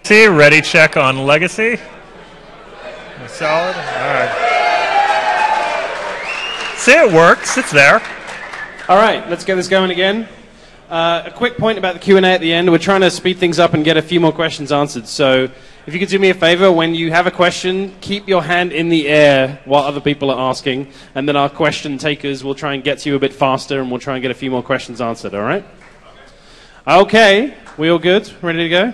Ready check on legacy. Solid. All right. See, it works. It's there. All right, let's get this going again. A quick point about the Q&A at the end. We're trying to speed things up and get a few more questions answered. So if you could do me a favor, when you have a question, keep your hand in the air while other people are asking, and then our question takers will try and get to you a bit faster, and we'll try and get a few more questions answered, all right? Okay, we all good? Ready to go?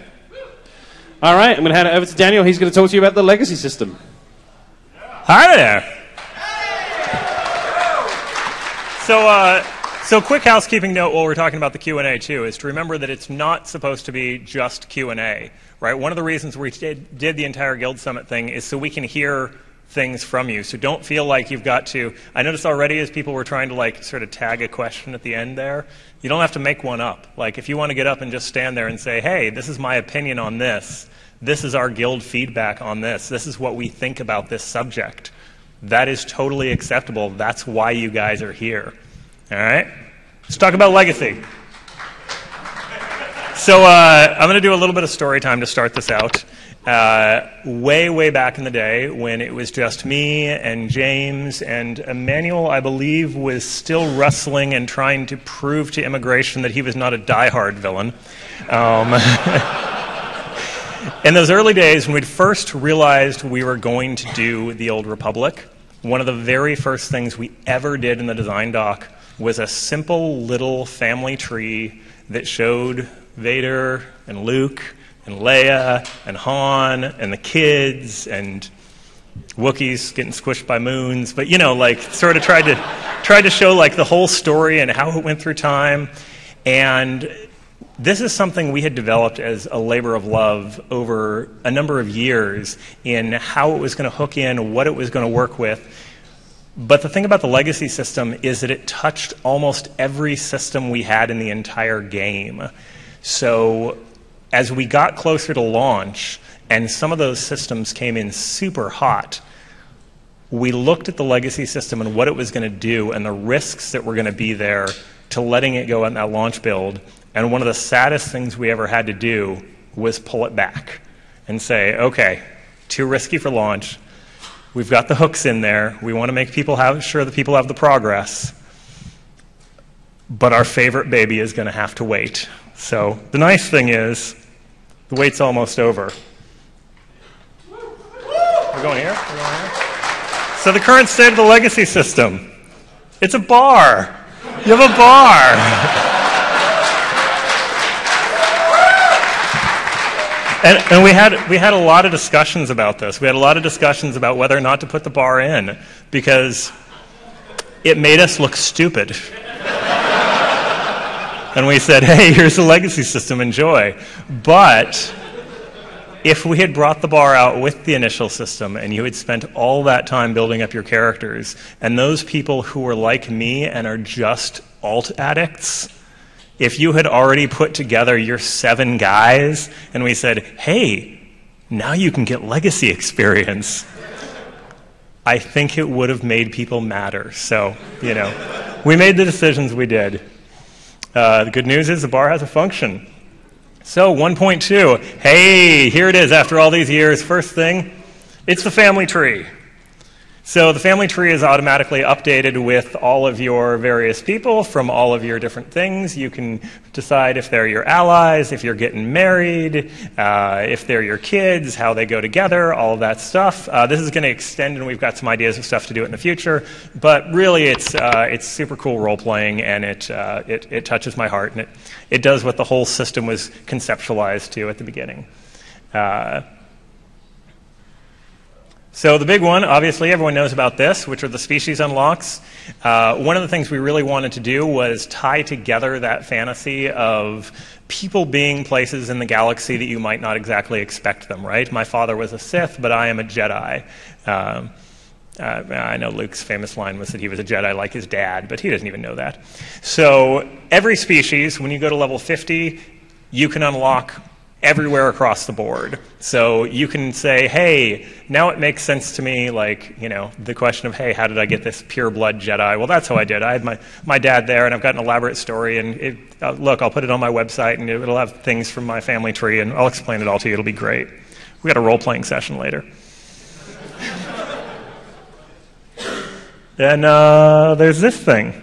All right, I'm going to hand it over to Daniel. He's going to talk to you about the legacy system. Hi there. So quick housekeeping note while we're talking about the Q&A too is to remember that it's not supposed to be just Q&A, right? One of the reasons we did the entire Guild Summit thing is so we can hear things from you. So don't feel like you've got to, I noticed already as people were trying to like sort of tag a question at the end there, you don't have to make one up. Like if you want to get up and just stand there and say, hey, this is my opinion on this. This is our guild feedback on this. This is what we think about this subject. That is totally acceptable. That's why you guys are here. All right? Let's talk about legacy. So I'm going to do a little bit of story time to start this out. Way back in the day when it was just me and James and Emmanuel, I believe, was still wrestling and trying to prove to immigration that he was not a diehard villain. In those early days when we'd first realized we were going to do the Old Republic, one of the very first things we ever did in the design doc was a simple little family tree that showed Vader and Luke and Leia and Han and the kids and Wookiees getting squished by moons, but you know, like sort of tried to show like the whole story and how it went through time. And this is something we had developed as a labor of love over a number of years in how it was going to hook in, what it was going to work with. But the thing about the legacy system is that it touched almost every system we had in the entire game. So as we got closer to launch and some of those systems came in super hot, we looked at the legacy system and what it was going to do and the risks that were going to be there to letting it go in that launch build. And one of the saddest things we ever had to do was pull it back and say, okay, too risky for launch. We've got the hooks in there. We want to make people sure that people have the progress. But our favorite baby is going to have to wait. So the nice thing is, the wait's almost over. We're going here? We're going here? So the current state of the legacy system, it's a bar. You have a bar. And we had a lot of discussions about this. We had a lot of discussions about whether or not to put the bar in because it made us look stupid. And we said, hey, here's the legacy system, enjoy. But if we had brought the bar out with the initial system and you had spent all that time building up your characters, and those people who were like me and are just alt addicts, if you had already put together your 7 guys and we said, hey, now you can get legacy experience, I think it would have made people madder. So, you know, we made the decisions we did. The good news is the bar has a function. So 1.2, hey, here it is after all these years. First thing, it's the family tree. So the family tree is automatically updated with all of your various people from all of your different things. You can decide if they're your allies, if you're getting married, if they're your kids, how they go together, all of that stuff. This is going to extend, and we've got some ideas of stuff to do it in the future. But really, it's super cool role-playing, and it touches my heart, and it does what the whole system was conceptualized to at the beginning. So the big one, obviously, everyone knows about this, which are the species unlocks. One of the things we really wanted to do was tie together that fantasy of people being places in the galaxy that you might not exactly expect them, right? My father was a Sith, but I am a Jedi. I know Luke's famous line was that he was a Jedi like his dad, but he doesn't even know that. So every species, when you go to level 50, you can unlock everywhere across the board. So you can say, hey, now it makes sense to me, like, the question of, hey, how did I get this pure blood Jedi? Well, that's how I did. I had my dad there, and I've got an elaborate story, and look, I'll put it on my website, and it'll have things from my family tree, and I'll explain it all to you. It'll be great. We got a role-playing session later. And there's this thing.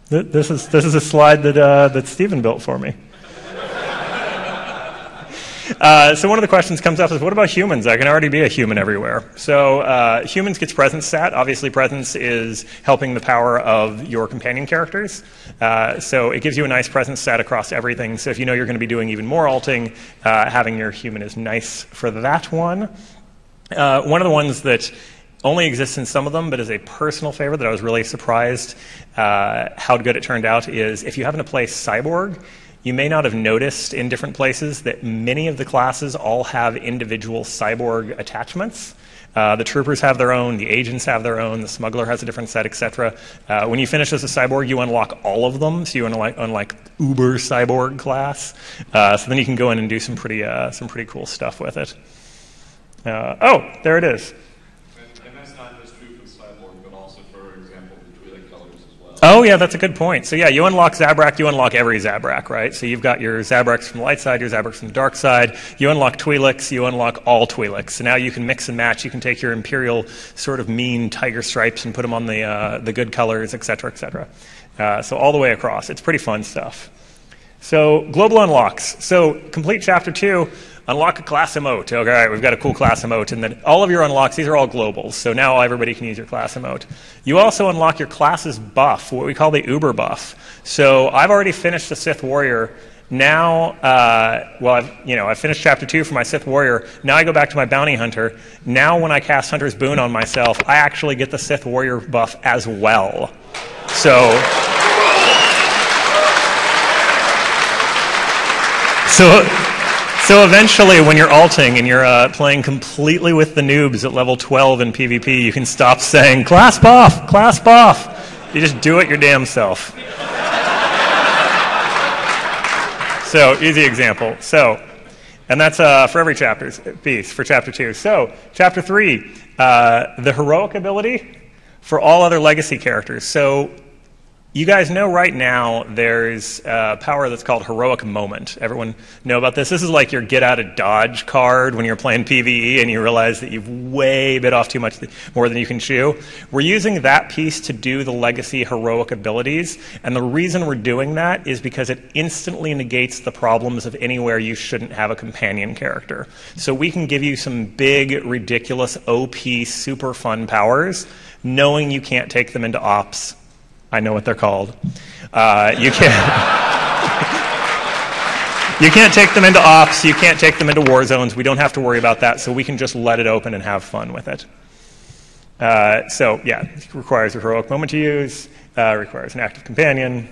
This is a slide that Stephen built for me. So one of the questions comes up is, what about humans? I can already be a human everywhere. So humans gets presence stat. Obviously, presence is helping the power of your companion characters. So it gives you a nice presence stat across everything. So if you know you're going to be doing even more alting, having your human is nice for that one. One of the ones that only exists in some of them, but is a personal favorite that I was really surprised how good it turned out, is if you happen to play Cyborg, you may not have noticed in different places that many of the classes all have individual cyborg attachments. The troopers have their own, the agents have their own, the smuggler has a different set, etc. When you finish as a cyborg, you unlock all of them, so you unlock Uber Cyborg class. So then you can go in and do some pretty cool stuff with it. Oh, there it is. Oh, yeah, that's a good point. So, yeah, you unlock Zabrak, you unlock every Zabrak, right? So you've got your Zabraks from the light side, your Zabraks from the dark side. You unlock Twi'leks, you unlock all Twi'leks. So now you can mix and match. You can take your Imperial sort of mean tiger stripes and put them on the good colors, et cetera, et cetera. So all the way across. It's pretty fun stuff. So global unlocks. So complete Chapter 2. Unlock a class emote. Okay, all right, we've got a cool class emote. And then all of your unlocks, these are all globals. So now everybody can use your class emote. You also unlock your class's buff, what we call the Uber buff. So I've already finished the Sith Warrior. Now, I've finished Chapter 2 for my Sith Warrior. Now I go back to my Bounty Hunter. Now when I cast Hunter's Boon on myself, I actually get the Sith Warrior buff as well. So eventually, when you're alting and you're playing completely with the noobs at level 12 in PvP, you can stop saying, class buff, class buff. You just do it your damn self. So, easy example. So, and that's for every piece for Chapter 2. So, Chapter 3, the heroic ability for all other legacy characters. So, you guys know right now there's a power that's called Heroic Moment. Everyone know about this? This is like your get out of Dodge card when you're playing PvE and you realize that you've way bit off too much more than you can chew. We're using that piece to do the legacy heroic abilities, and the reason we're doing that is because it instantly negates the problems of anywhere you shouldn't have a companion character. So we can give you some big, ridiculous, OP, super fun powers, knowing you can't take them into ops. I know what they're called. You can't take them into ops. You can't take them into war zones. We don't have to worry about that, so we can just let it open and have fun with it. So, yeah, it requires a heroic moment to use, requires an active companion.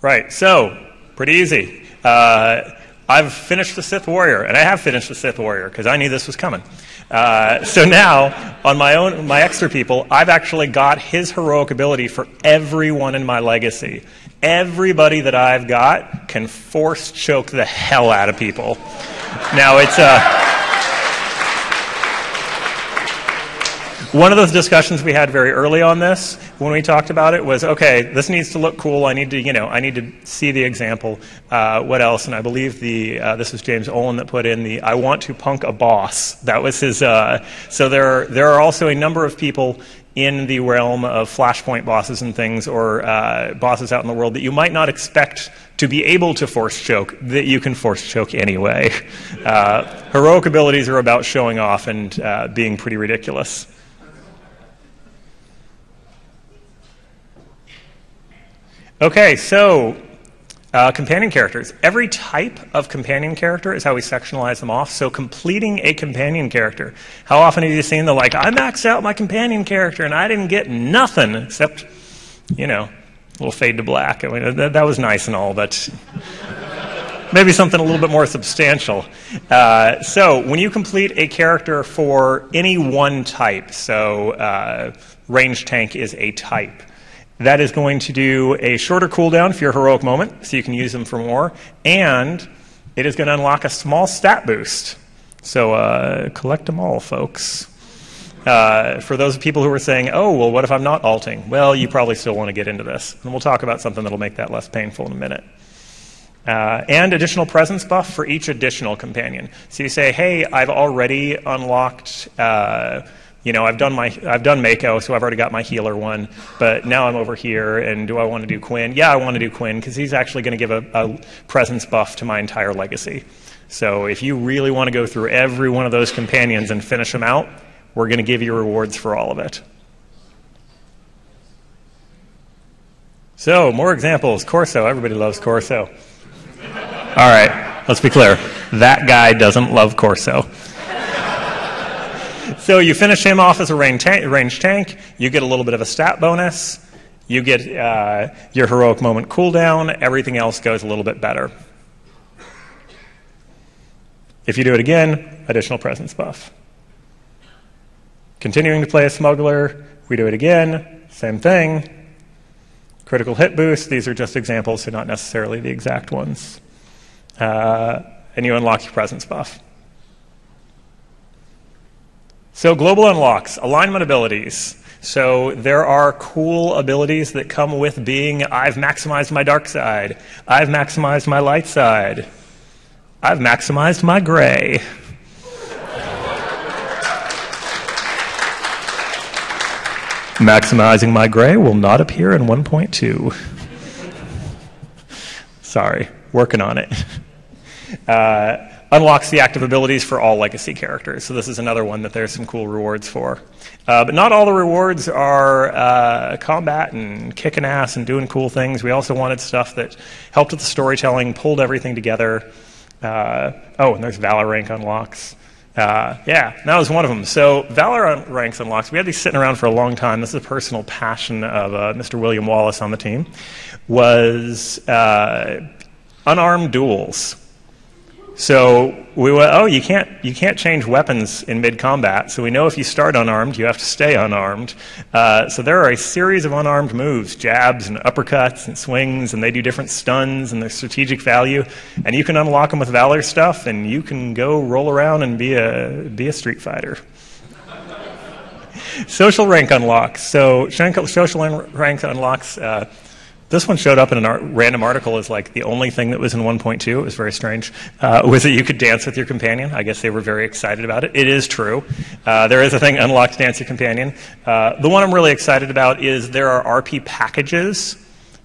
Right, so, pretty easy. I've finished the Sith Warrior, and I have finished the Sith Warrior because I knew this was coming. So now, on my extra people, I've actually got his heroic ability for everyone in my legacy. Everybody that I've got can force choke the hell out of people. Now, it's one of those discussions we had very early on this, when we talked about it, was, okay, this needs to look cool. I need to see the example. What else? And I believe this was James Olin that put in the, I want to punk a boss. That was his, so there are also a number of people in the realm of Flashpoint bosses and things, or bosses out in the world that you might not expect to be able to force choke, that you can force choke anyway. Heroic abilities are about showing off and being pretty ridiculous. Okay, so companion characters. Every type of companion character is how we sectionalize them off. So completing a companion character. How often have you seen the, like, I maxed out my companion character and I didn't get nothing except, a little fade to black. I mean, that was nice and all, but maybe something a little bit more substantial. So when you complete a character for any one type, so range tank is a type, that is going to do a shorter cooldown for your heroic moment, so you can use them for more, and it is going to unlock a small stat boost. So collect them all, folks. For those people who are saying, oh, well, what if I'm not alting? Well, you probably still want to get into this. And we'll talk about something that'll make that less painful in a minute. And additional presence buff for each additional companion. So you say, hey, I've already unlocked, I've done Mako, so I've already got my healer one, but now I'm over here, and do I want to do Quinn? Yeah, I want to do Quinn, because he's actually going to give a presence buff to my entire legacy. So if you really want to go through every one of those companions and finish them out, we're going to give you rewards for all of it. So, more examples. Corso. Everybody loves Corso. All right, let's be clear. That guy doesn't love Corso. So you finish him off as a range tank. You get a little bit of a stat bonus. You get your heroic moment cooldown. Everything else goes a little bit better. If you do it again, additional presence buff. Continuing to play a smuggler, we do it again, same thing. Critical hit boost, these are just examples, so not necessarily the exact ones. And you unlock your presence buff. So global unlocks, alignment abilities. So there are cool abilities that come with being, I've maximized my dark side, I've maximized my light side, I've maximized my gray. Maximizing my gray will not appear in 1.2. Sorry, working on it. Unlocks the active abilities for all legacy characters. So this is another one that there's some cool rewards for. But not all the rewards are combat and kicking ass and doing cool things. We also wanted stuff that helped with the storytelling, pulled everything together. And there's Valor rank unlocks. That was one of them. So Valor ranks unlocks, we had these sitting around for a long time. This is a personal passion of Mr. William Wallace on the team, was unarmed duels. So we went, you can't change weapons in mid-combat, so we know if you start unarmed, you have to stay unarmed. So there are a series of unarmed moves, jabs and uppercuts and swings, and they do different stuns and their strategic value, and you can unlock them with Valor stuff, and you can go roll around and be a Street Fighter. Social rank unlocks. So social rank unlocks, this one showed up in a random article as like the only thing that was in 1.2. It was very strange. Was that you could dance with your companion. I guess they were very excited about it. It is true. There is a thing, unlocked dance your companion. The one I'm really excited about is there are RP packages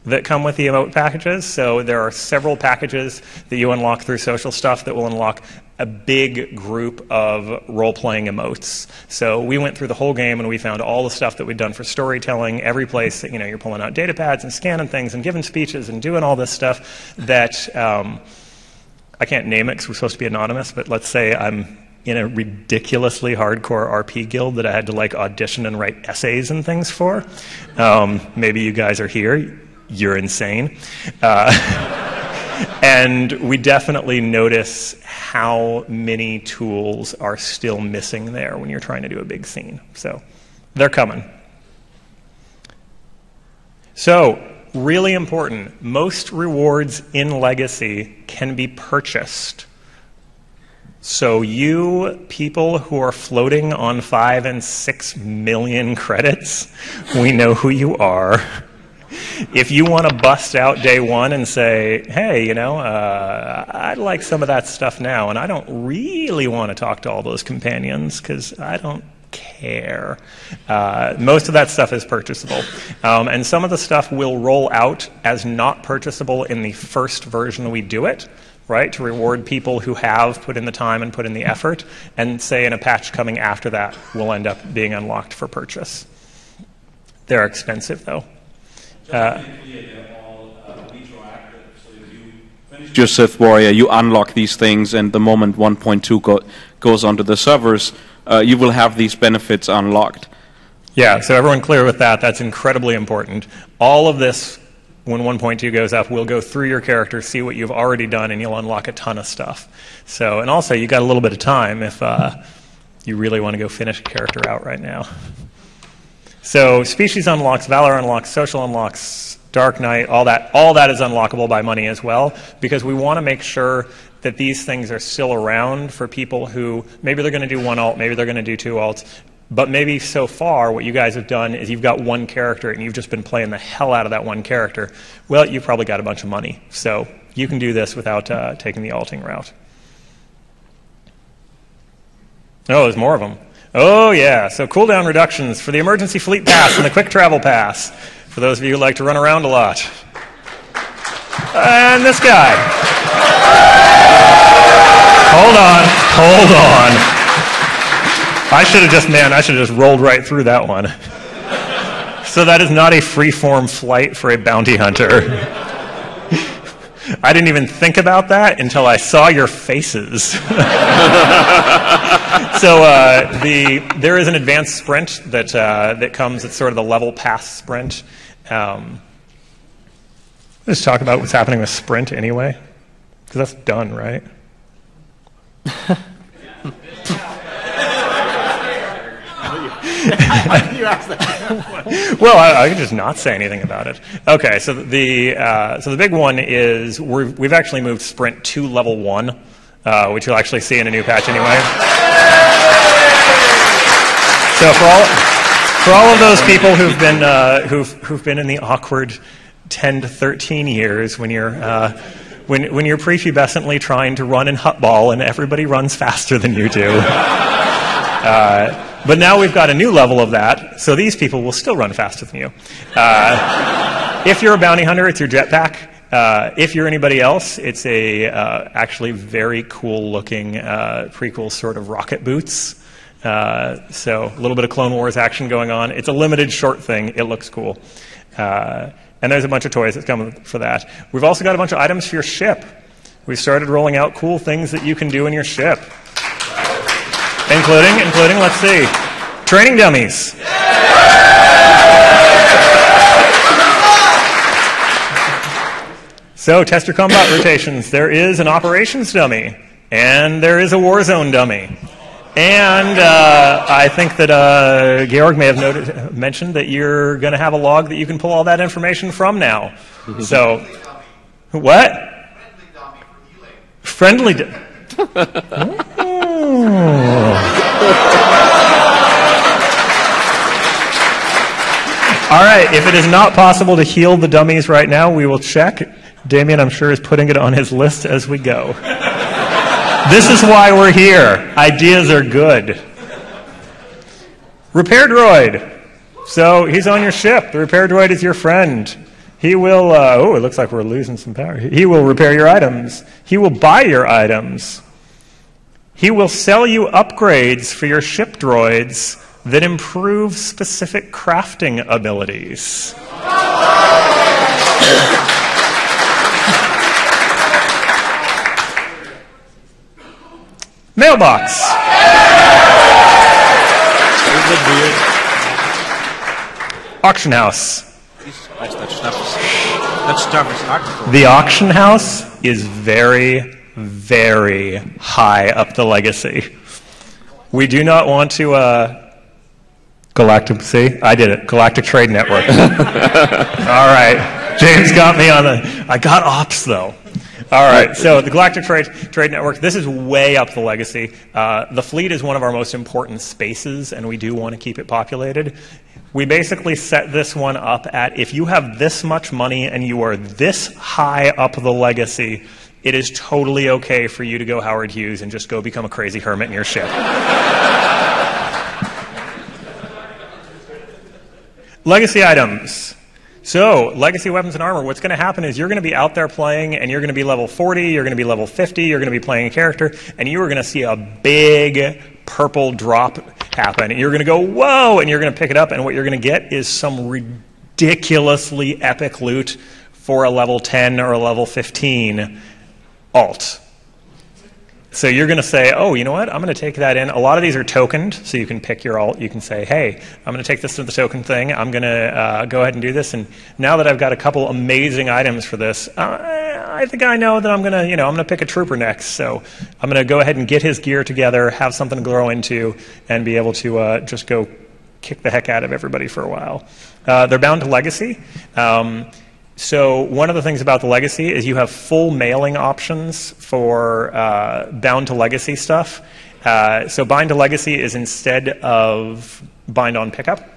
that come with the emote packages. So there are several packages that you unlock through social stuff that will unlock a big group of role-playing emotes. So we went through the whole game and we found all the stuff that we'd done for storytelling, every place that you're pulling out data pads and scanning things and giving speeches and doing all this stuff that I can't name it because we're supposed to be anonymous, but let's say I'm in a ridiculously hardcore RP guild that I had to audition and write essays and things for. Maybe you guys are here. You're insane. And we definitely notice how many tools are still missing there when you're trying to do a big scene. So they're coming. So really important, most rewards in Legacy can be purchased. So you people who are floating on 5 and 6 million credits, we know who you are. If you want to bust out day one and say, hey, I'd like some of that stuff now, and I don't really want to talk to all those companions because I don't care. Most of that stuff is purchasable. And some of the stuff will roll out as not purchasable in the first version we do it, right, to reward people who have put in the time and put in the effort, and say in a patch coming after that will end up being unlocked for purchase. They're expensive, though. Your Sith Warrior, you unlock these things, and the moment 1.2 goes onto the servers, you will have these benefits unlocked. Yeah, so everyone clear with that. That's incredibly important. All of this when 1.2 goes up, we'll go through your character, see what you've already done, and you'll unlock a ton of stuff. So, and also, you got a little bit of time if you really want to go finish a character out right now. So, species unlocks, valor unlocks, social unlocks, Dark Knight, all that is unlockable by money as well, because we want to make sure that these things are still around for people who maybe they're going to do one alt, maybe they're going to do two alts, but maybe so far what you guys have done is you've got one character and you've just been playing the hell out of that one character. Well, you've probably got a bunch of money, so you can do this without taking the alting route. Oh, there's more of them. Oh yeah, so cooldown reductions for the Emergency Fleet Pass and the Quick Travel Pass, for those of you who like to run around a lot. And this guy. Hold on. I should have just rolled right through that one. So that is not a free-form flight for a bounty hunter. I didn't even think about that until I saw your faces. So there is an advanced sprint that comes. It's sort of the level pass sprint. Let's talk about what's happening with sprint anyway, because that's done, right? Well, I can just not say anything about it. Okay, so the big one is we've actually moved sprint to level 1, which you'll actually see in a new patch anyway. So for all of those people who've been in the awkward 10 to 13 years when you're prepubescently trying to run in Hutball and everybody runs faster than you do. But now we've got a new level of that, so these people will still run faster than you. If you're a bounty hunter, it's your jetpack. If you're anybody else, it's a actually very cool-looking prequel sort of rocket boots. So a little bit of Clone Wars action going on. It's a limited short thing. It looks cool. And there's a bunch of toys that come for that. We've also got a bunch of items for your ship. We've started rolling out cool things that you can do in your ship. Including, let's see, training dummies. So, test your combat rotations. There is an operations dummy, and there is a warzone dummy. And I think that Georg may have mentioned that you're going to have a log that you can pull all that information from now. So, what? Friendly dummy. All right, if it is not possible to heal the dummies right now, we will check. Damien, I'm sure, is putting it on his list as we go. This is why we're here. Ideas are good. Repair droid. So he's on your ship. The repair droid is your friend. He will, it looks like we're losing some power. He will repair your items. He will buy your items. He will sell you upgrades for your ship droids that improve specific crafting abilities. Mailbox. Auction house. The auction house is very, very high up the legacy. We do not want to Galactic, see? I did it. Galactic Trade Network. All right. James got me on the... I got ops, though. All right. So the Galactic Trade Network, this is way up the legacy. The fleet is one of our most important spaces, and we do want to keep it populated. We basically set this one up at, if you have this much money and you are this high up the legacy, it is totally okay for you to go Howard Hughes and just go become a crazy hermit in your ship. Legacy items. So, legacy weapons and armor, what's going to happen is you're going to be out there playing, and you're going to be level 40, you're going to be level 50, you're going to be playing a character, and you are going to see a big purple drop happen. And you're going to go, whoa, and you're going to pick it up, and what you're going to get is some ridiculously epic loot for a level 10 or a level 15 alt. So you're going to say, oh, you know what? I'm going to take that in. A lot of these are tokened, so you can pick your alt. You can say, hey, I'm going to take this to the token thing. I'm going to go ahead and do this. And now that I've got a couple amazing items for this, I think I know that I'm going to, I'm going to pick a trooper next. So I'm going to go ahead and get his gear together, have something to grow into, and be able to just go kick the heck out of everybody for a while. They're bound to legacy. So one of the things about the legacy is you have full mailing options for bound to legacy stuff. So bind to legacy is instead of bind on pickup.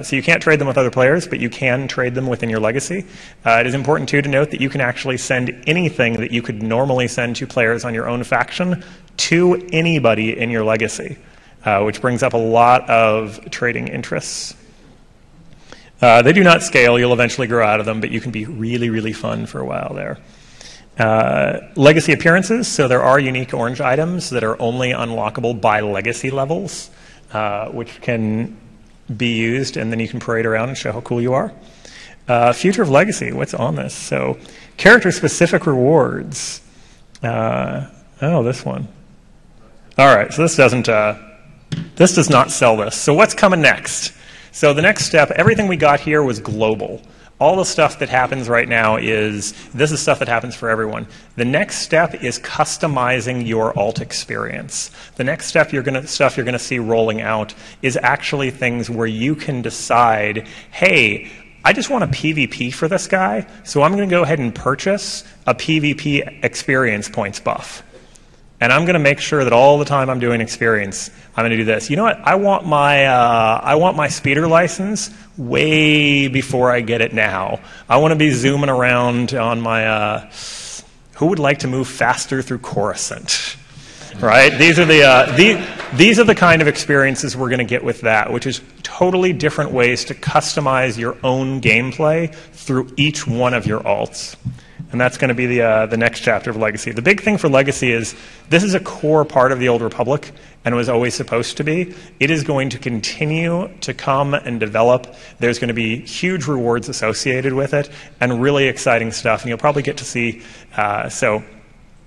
So you can't trade them with other players, but you can trade them within your legacy. It is important, too, to note that you can actually send anything that you could normally send to players on your own faction to anybody in your legacy, which brings up a lot of trading interests. They do not scale. You'll eventually grow out of them, but you can be really, really fun for a while there. Legacy appearances. So there are unique orange items that are only unlockable by legacy levels, which can be used, and then you can parade around and show how cool you are. Future of Legacy. What's on this? So character-specific rewards. Oh, this one. All right. So this does not sell this. So what's coming next? So the next step, everything we got here was global. All the stuff that happens right now this is stuff that happens for everyone. The next step is customizing your alt experience. The next step stuff you're going to see rolling out is actually things where you can decide, hey, I just want a PvP for this guy, so I'm going to go ahead and purchase a PvP experience points buff. And I'm going to make sure that all the time I'm doing experience, I'm going to do this. You know what? I want my speeder license way before I get it now. I want to be zooming around on my. Who would like to move faster through Coruscant? Right? These are the kind of experiences we're going to get with that, which is totally different ways to customize your own gameplay through each one of your alts. And that's going to be the next chapter of Legacy. The big thing for Legacy is this is a core part of the Old Republic, and it was always supposed to be. It is going to continue to come and develop. There's going to be huge rewards associated with it, and really exciting stuff. And you'll probably get to see, so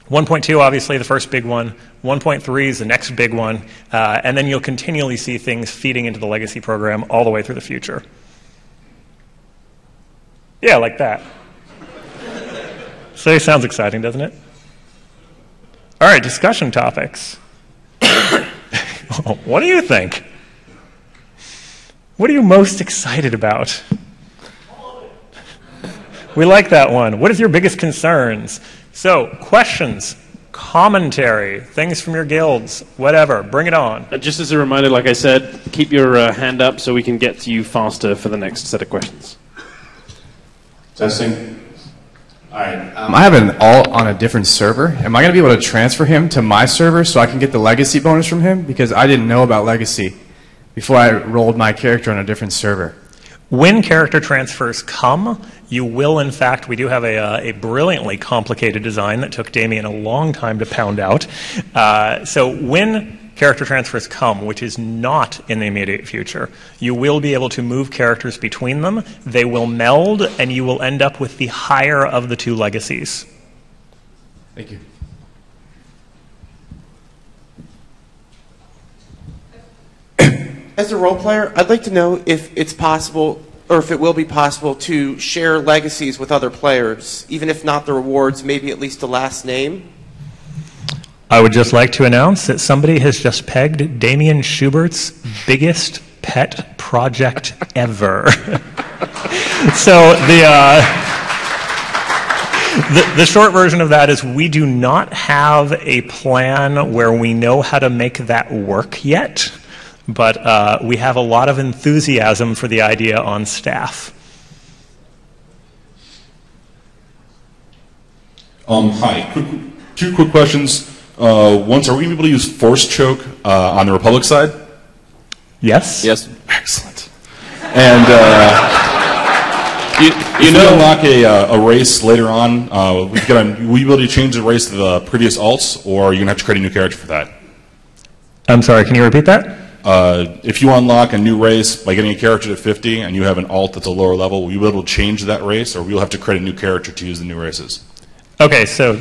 1.2, obviously, the first big one. 1.3 is the next big one. And then you'll continually see things feeding into the Legacy program all the way through the future. Yeah, like that. So it sounds exciting, doesn't it? All right, discussion topics. What do you think? What are you most excited about? We like that one. What is your biggest concerns? So, questions, commentary, things from your guilds, whatever. Bring it on. Just as a reminder, like I said, keep your hand up so we can get to you faster for the next set of questions. Testing. All right. I have an alt on a different server. Am I going to be able to transfer him to my server so I can get the legacy bonus from him? Because I didn't know about legacy before I rolled my character on a different server. When character transfers come, you will, in fact, we do have a brilliantly complicated design that took Damien a long time to pound out. So when character transfers come, which is not in the immediate future, you will be able to move characters between them. They will meld, and you will end up with the higher of the two legacies. Thank you. As a role player, I'd like to know if it's possible, or if it will be possible, to share legacies with other players, even if not the rewards, maybe at least a last name. I would just like to announce that somebody has just pegged Damien Schubert's biggest pet project ever. So the short version of that is we do not have a plan where we know how to make that work yet, but we have a lot of enthusiasm for the idea on staff. Hi. Two quick questions. Once, are we able to use Force Choke on the Republic side? Yes? Yes. Excellent. And you know, unlock a race later on, will you be able to change the race to the previous alts, or are you going to have to create a new character for that? I'm sorry, can you repeat that? If you unlock a new race by getting a character to 50 and you have an alt that's a lower level, will you be able to change that race, or will you have to create a new character to use the new races? Okay, so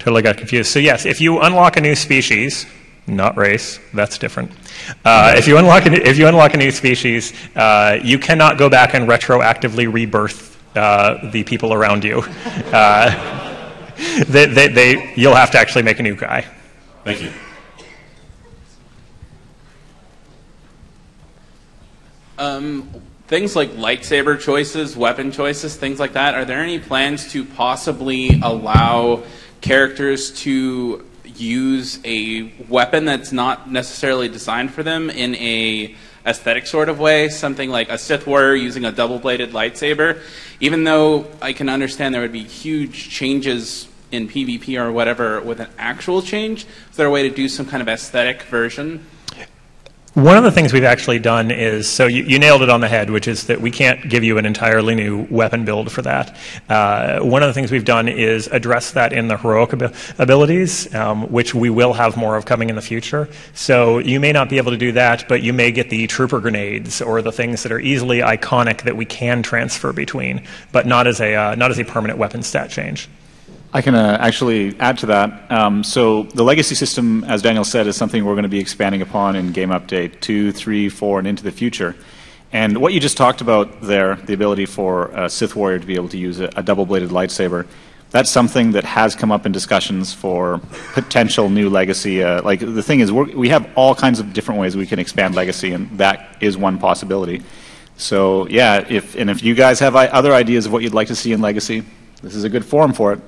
totally got confused. So yes, if you unlock a new species, not race, that's different. If you unlock a new species, you cannot go back and retroactively rebirth the people around you. You'll have to actually make a new guy. Thank you. Things like lightsaber choices, weapon choices, things like that, are there any plans to possibly allow characters to use a weapon that's not necessarily designed for them in a aesthetic sort of way? Something like a Sith warrior using a double-bladed lightsaber. Even though I can understand there would be huge changes in PvP or whatever with an actual change, is there a way to do some kind of aesthetic version? One of the things we've actually done is, so you nailed it on the head, which is that we can't give you an entirely new weapon build for that. One of the things we've done is address that in the heroic abilities, which we will have more of coming in the future. So you may not be able to do that, but you may get the trooper grenades or the things that are easily iconic that we can transfer between, but not as a permanent weapon stat change. I can actually add to that. So the legacy system, as Daniel said, is something we're going to be expanding upon in Game Update 2, 3, 4, and into the future. And what you just talked about there, the ability for a Sith warrior to be able to use a double-bladed lightsaber, that's something that has come up in discussions for potential new legacy. Like the thing is, we have all kinds of different ways we can expand legacy, and that is one possibility. So yeah, if you guys have other ideas of what you'd like to see in legacy, this is a good forum for it.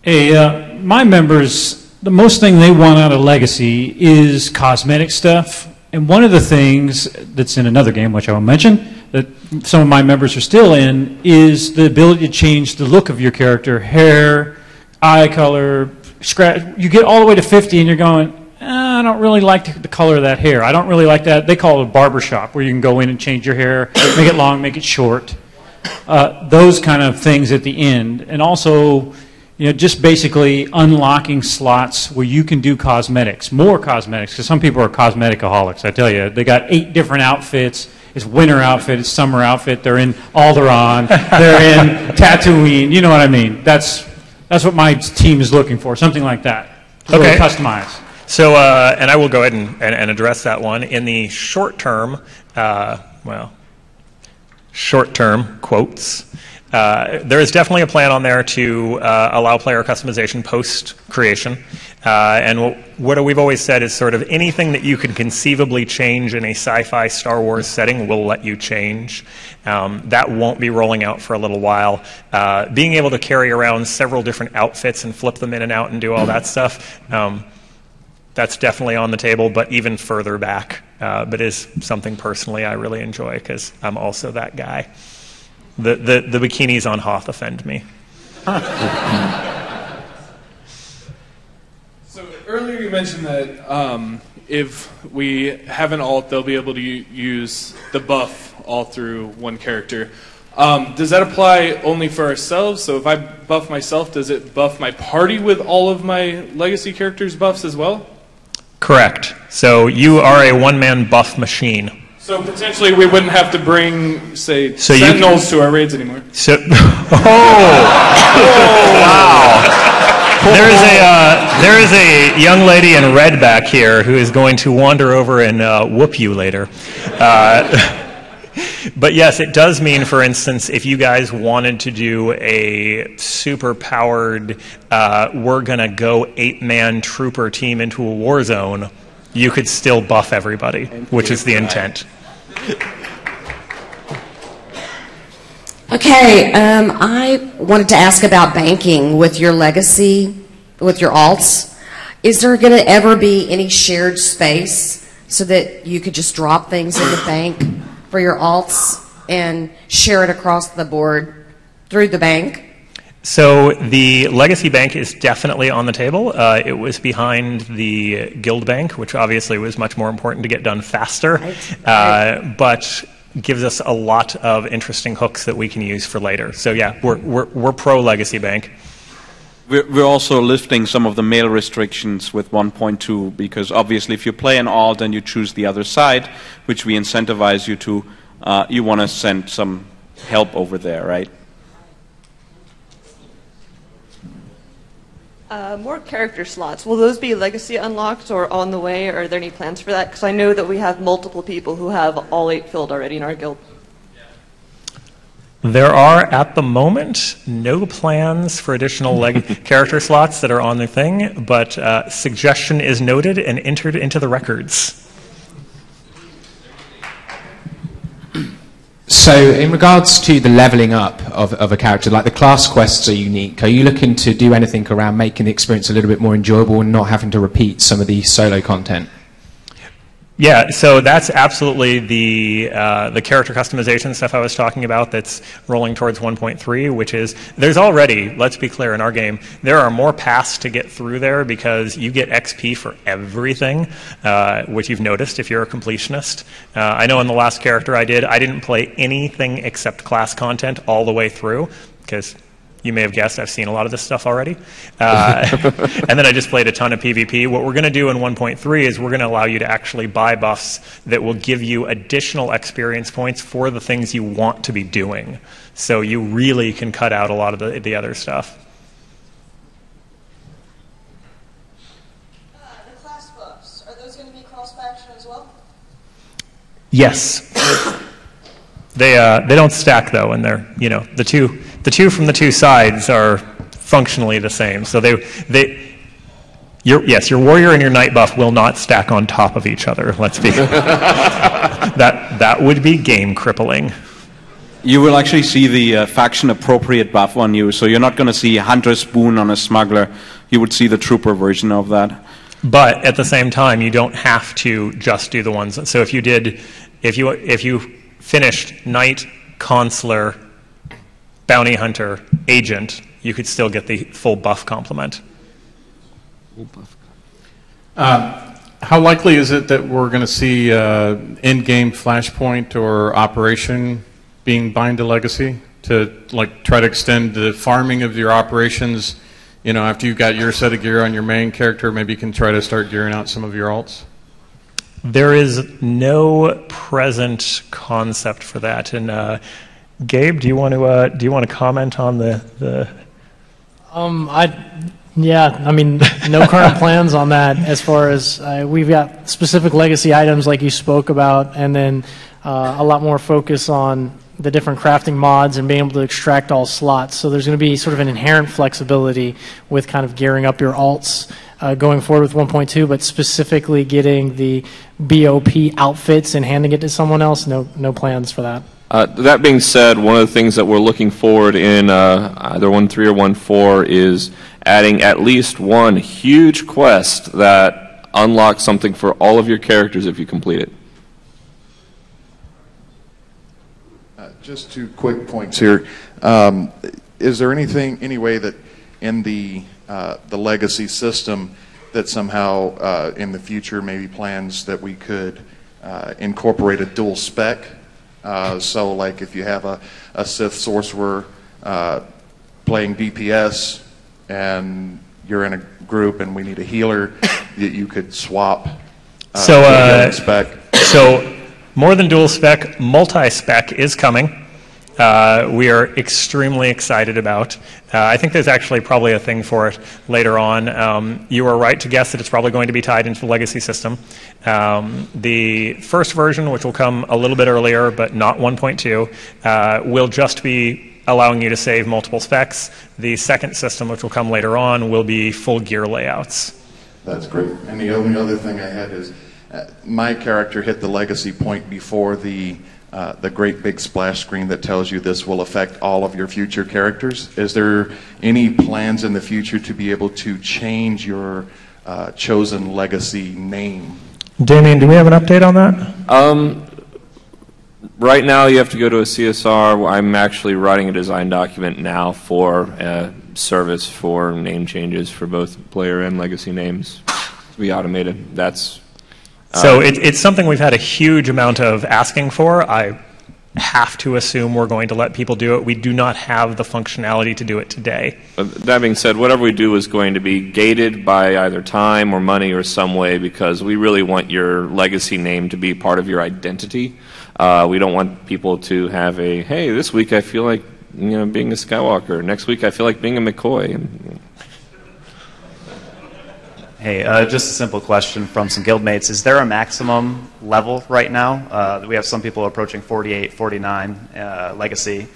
My members, the most thing they want out of Legacy is cosmetic stuff. And one of the things that's in another game, which I won't mention, that some of my members are still in, is the ability to change the look of your character, hair, eye color, scratch. You get all the way to 50 and you're going, I don't really like the color of that hair. I don't really like that. They call it a barbershop, where you can go in and change your hair, make it long, make it short. Those kind of things at the end. And also, just basically unlocking slots where you can do cosmetics, more cosmetics, because some people are cosmeticaholics. I tell you, they got 8 different outfits. It's winter outfit, it's summer outfit. They're in Alderaan, they're in Tatooine. You know what I mean? That's what my team is looking for, something like that. To really customize. So, and I will go ahead and address that one. In the short term, short term, quotes, there is definitely a plan on there to allow player customization post-creation. And what we've always said is sort of anything that you can conceivably change in a sci-fi Star Wars setting, we'll let you change. That won't be rolling out for a little while. Being able to carry around several different outfits and flip them in and out and do all that stuff, that's definitely on the table, but even further back. But is something personally I really enjoy because I'm also that guy. The bikinis on Hoth offend me. So earlier you mentioned that if we have an alt, they'll be able to use the buff all through one character. Does that apply only for ourselves? So if I buff myself, does it buff my party with all of my legacy characters' buffs as well? Correct. So you are a one-man buff machine. So potentially we wouldn't have to bring, say, Sentinels to our raids anymore. So, wow. There is a young lady in red back here who is going to wander over and whoop you later. But yes, it does mean, for instance, if you guys wanted to do a super-powered, we're going to go 8-man trooper team into a war zone, you could still buff everybody, which is the intent. Okay, I wanted to ask about banking with your legacy, with your alts. Is there going to ever be any shared space so that you could just drop things in the bank for your alts and share it across the board through the bank? So the legacy bank is definitely on the table. It was behind the guild bank, which obviously was much more important to get done faster, but gives us a lot of interesting hooks that we can use for later. So yeah, we're pro legacy bank. We're also lifting some of the mail restrictions with 1.2 because obviously if you play an alt and you choose the other side, which we incentivize you to, you want to send some help over there, right? More character slots. Will those be legacy unlocked or on the way? Or are there any plans for that? Because I know that we have multiple people who have all 8 filled already in our guild. There are, at the moment, no plans for additional character slots that are on the thing, but suggestion is noted and entered into the records. So in regards to the leveling up of a character, like the class quests are unique, are you looking to do anything around making the experience a little bit more enjoyable and not having to repeat some of the solo content? Yeah, so that's absolutely the character customization stuff I was talking about that's rolling towards 1.3, which is, there's already, let's be clear, in our game, there are more paths to get through there because you get XP for everything, which you've noticed if you're a completionist. I know in the last character I didn't play anything except class content all the way through, because you may have guessed I've seen a lot of this stuff already. And then I just played a ton of PvP. What we're going to do in 1.3 is we're going to allow you to actually buy buffs that will give you additional experience points for the things you want to be doing. So you really can cut out a lot of the other stuff. The class buffs, are those going to be cross-faction as well? Yes. They don't stack though, and they're, you know, the two from the two sides are functionally the same. So your warrior and your knight buff will not stack on top of each other. Let's be that would be game crippling. You will actually see the faction appropriate buff on you, so you're not going to see Hunter's Boon on a smuggler. You would see the trooper version of that. But at the same time, you don't have to just do the ones. So if you finished knight, consular, bounty hunter, agent, you could still get the full buff complement. How likely is it that we're going to see in-game Flashpoint or Operation being bind to Legacy to like try to extend the farming of your operations? You know, after you've got your set of gear on your main character, maybe you can try to start gearing out some of your alts. There is no present concept for that. And Gabe, do you want to comment on the? Yeah, I mean, no current plans on that. As far as we've got specific legacy items like you spoke about, and then a lot more focus on the different crafting mods and being able to extract all slots. So there's going to be sort of an inherent flexibility with kind of gearing up your alts going forward with 1.2, but specifically getting the BOP outfits and handing it to someone else. No plans for that. That being said, one of the things that we're looking forward in either 1.3 or 1.4 is adding at least one huge quest that unlocks something for all of your characters if you complete it. Just 2 quick points here. Is there any way that in the legacy system that somehow in the future maybe plans that we could incorporate a dual spec? So like if you have a Sith sorcerer playing DPS and you're in a group and we need a healer, that you could swap spec. So more than dual spec, multi-spec is coming. We are extremely excited about. I think there's actually probably a thing for it later on. You are right to guess that it's probably going to be tied into the legacy system. The first version, which will come a little bit earlier, but not 1.2, will just be allowing you to save multiple specs. The second system, which will come later on, will be full gear layouts. That's great. And the only other thing I had is my character hit the legacy point before the great big splash screen that tells you this will affect all of your future characters. Is there any plans in the future to be able to change your chosen legacy name? Damien, do we have an update on that? Right now you have to go to a CSR. I'm actually writing a design document now for a service for name changes for both player and legacy names to be automated. That's so it's something we've had a huge amount of asking for. I have to assume we're going to let people do it. We do not have the functionality to do it today. That being said, whatever we do is going to be gated by either time or money or some way, because we really want your legacy name to be part of your identity. We don't want people to have a, hey, this week I feel like being a Skywalker. Next week I feel like being a McCoy. Hey, just a simple question from some guildmates. Is there a maximum level right now? We have some people approaching 48, 49 legacy,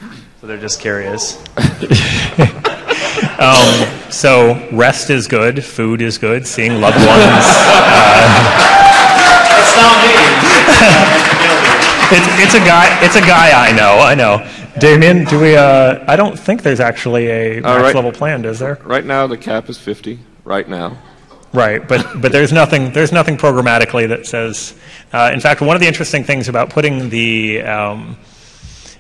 so they're just curious. So rest is good, food is good, seeing loved ones. It's not me. It's a guy I know. Damien, do we? I don't think there's actually a max level planned, is there? Right now, the cap is 50. Right now. Right, but there's nothing programmatically that says. In fact, one of the interesting things about putting the and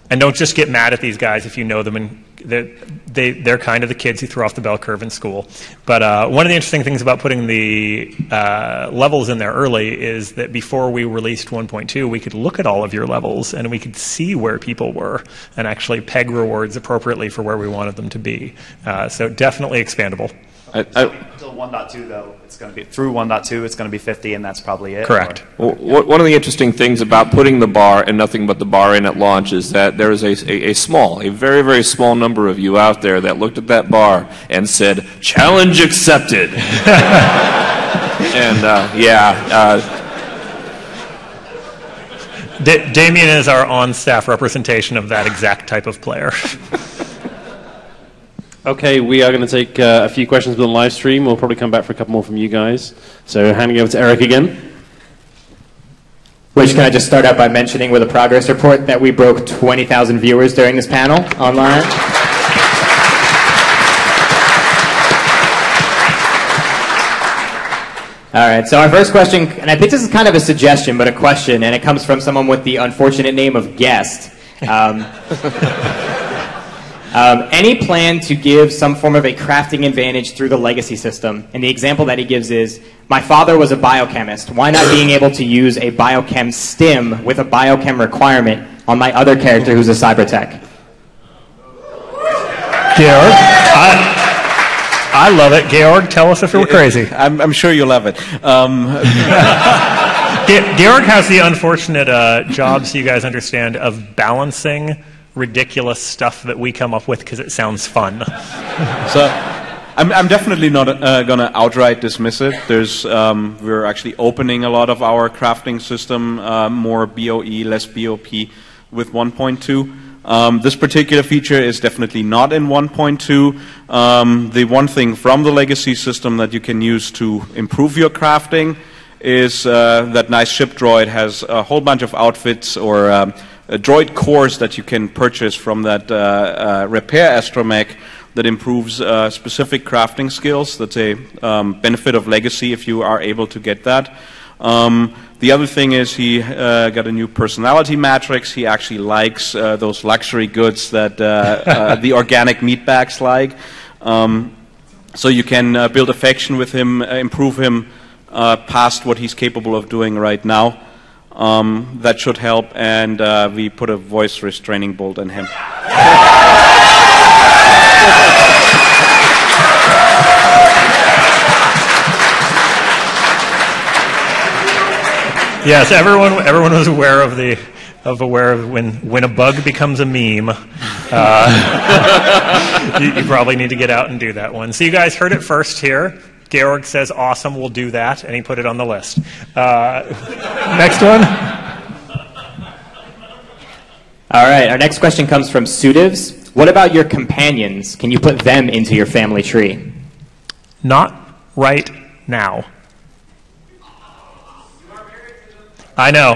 don't just get mad at these guys if you know them, and they're kind of the kids who throw off the bell curve in school. But one of the interesting things about putting the levels in there early is that before we released 1.2, we could look at all of your levels and we could see where people were and actually peg rewards appropriately for where we wanted them to be. So definitely expandable. Until 1.2, though, it's going to be through 1.2. It's going to be 50, and that's probably it. Correct. Well, one of the interesting things about putting the bar and nothing but the bar in at launch is that there is a very, very small number of you out there that looked at that bar and said, "Challenge accepted." And Damien is our on-staff representation of that exact type of player. Okay, we are going to take a few questions on the live stream. We'll probably come back for a couple more from you guys. So handing over to Eric again. Which, can I just start out by mentioning with a progress report that we broke 20,000 viewers during this panel online? All right, so our first question, and I think this is kind of a suggestion, but a question, and it comes from someone with the unfortunate name of Guest. Any plan to give some form of a crafting advantage through the legacy system? And the example that he gives is, my father was a biochemist. Why not being able to use a biochem stim with a biochem requirement on my other character who's a cybertech? Georg, I love it. Georg, tell us if we're crazy. I'm sure you'll love it. Georg has the unfortunate job, so you guys understand, of balancing ridiculous stuff that we come up with because it sounds fun. So I'm definitely not going to outright dismiss it. We're actually opening a lot of our crafting system, more BOE, less BOP with 1.2. This particular feature is definitely not in 1.2. The one thing from the legacy system that you can use to improve your crafting is that nice ship droid has a whole bunch of outfits or droid cores that you can purchase from that repair astromech that improves specific crafting skills. That's a benefit of legacy if you are able to get that. The other thing is he got a new personality matrix. He actually likes those luxury goods that the organic meat bags like. So you can build affection with him, improve him past what he's capable of doing right now. That should help, and we put a voice restraining bolt on him. Yes, everyone was aware of when a bug becomes a meme. You probably need to get out and do that one. So you guys heard it first here. Georg says, awesome, we'll do that, and he put it on the list. Next one. All right, our next question comes from Sudivs. What about your companions? Can you put them into your family tree? Not right now. I know.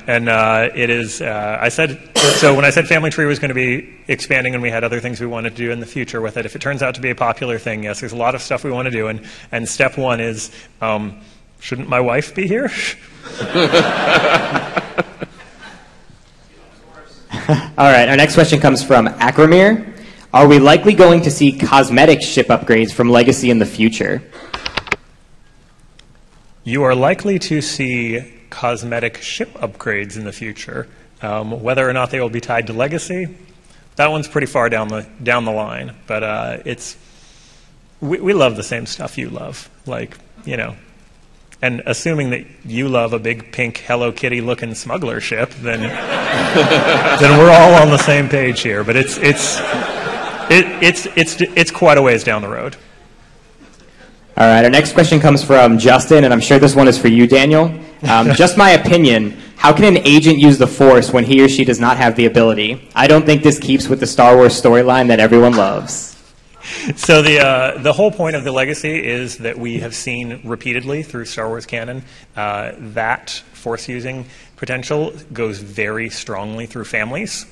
And it is, so when I said Family Tree was going to be expanding and we had other things we wanted to do in the future with it, if it turns out to be a popular thing, yes, there's a lot of stuff we want to do. And step one is, shouldn't my wife be here? All right, our next question comes from Akramir. Are we likely going to see cosmetic ship upgrades from Legacy in the future? You are likely to see cosmetic ship upgrades in the future. Whether or not they will be tied to Legacy, that one's pretty far down the line. But we love the same stuff you love, and assuming that you love a big pink Hello Kitty looking smuggler ship, then we're all on the same page here. But it's quite a ways down the road. All right, our next question comes from Justin, and I'm sure this one is for you, Daniel. Just my opinion, how can an agent use the Force when he or she does not have the ability? I don't think this keeps with the Star Wars storyline that everyone loves. So the whole point of the legacy is that we have seen repeatedly through Star Wars canon that Force using potential goes very strongly through families.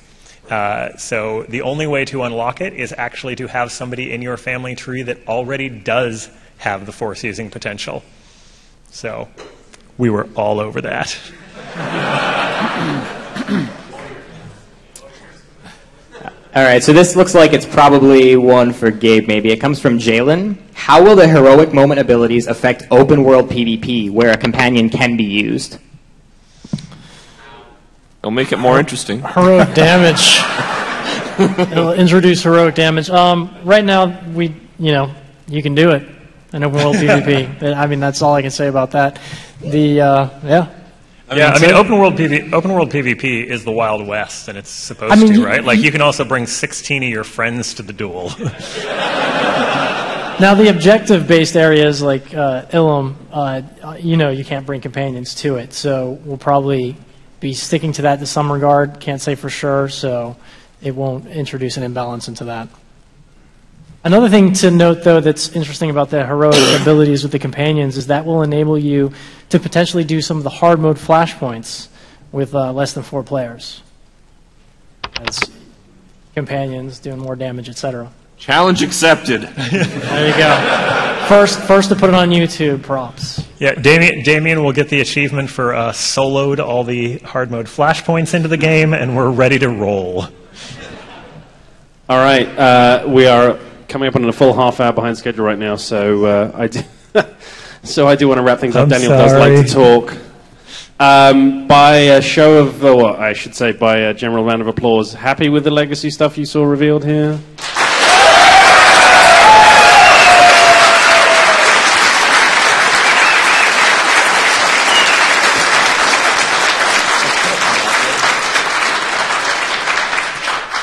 So the only way to unlock it is actually to have somebody in your family tree that already does have the Force using potential. So we were all over that. All right, so this looks like it's probably one for Gabe, maybe. It comes from Jalen. How will the heroic moment abilities affect open world PvP, where a companion can be used? It'll make it more interesting. Heroic damage. It'll introduce heroic damage. Right now, you can do it in open world PvP. I mean, that's all I can say about that. Open world PvP is the Wild West, and it's supposed to, right? Like, you can also bring 16 of your friends to the duel. Now, the objective-based areas like Ilum, you can't bring companions to it, so we'll probably be sticking to that to some regard. Can't say for sure, so it won't introduce an imbalance into that. Another thing to note, though, that's interesting about the heroic abilities with the companions is that will enable you to potentially do some of the hard mode flashpoints with less than 4 players. As companions doing more damage, etc. Challenge accepted. There you go. First to put it on YouTube, props. Yeah, Damien will get the achievement for soloed all the hard mode flashpoints into the game, and we're ready to roll. All right, we are coming up on a full half hour behind schedule right now, so I do want to wrap things up. Daniel does like to talk. By a show of, by a general round of applause, happy with the legacy stuff you saw revealed here?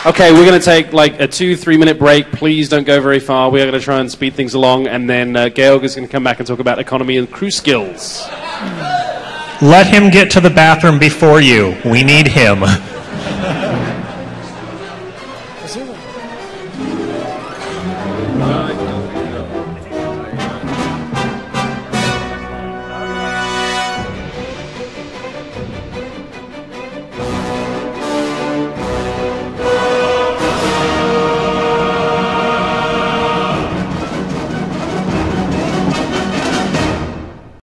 Okay, we're going to take like a 2-3 minute break. Please don't go very far. We are going to try and speed things along, and then Georg is going to come back and talk about economy and crew skills. Let him get to the bathroom before you. We need him.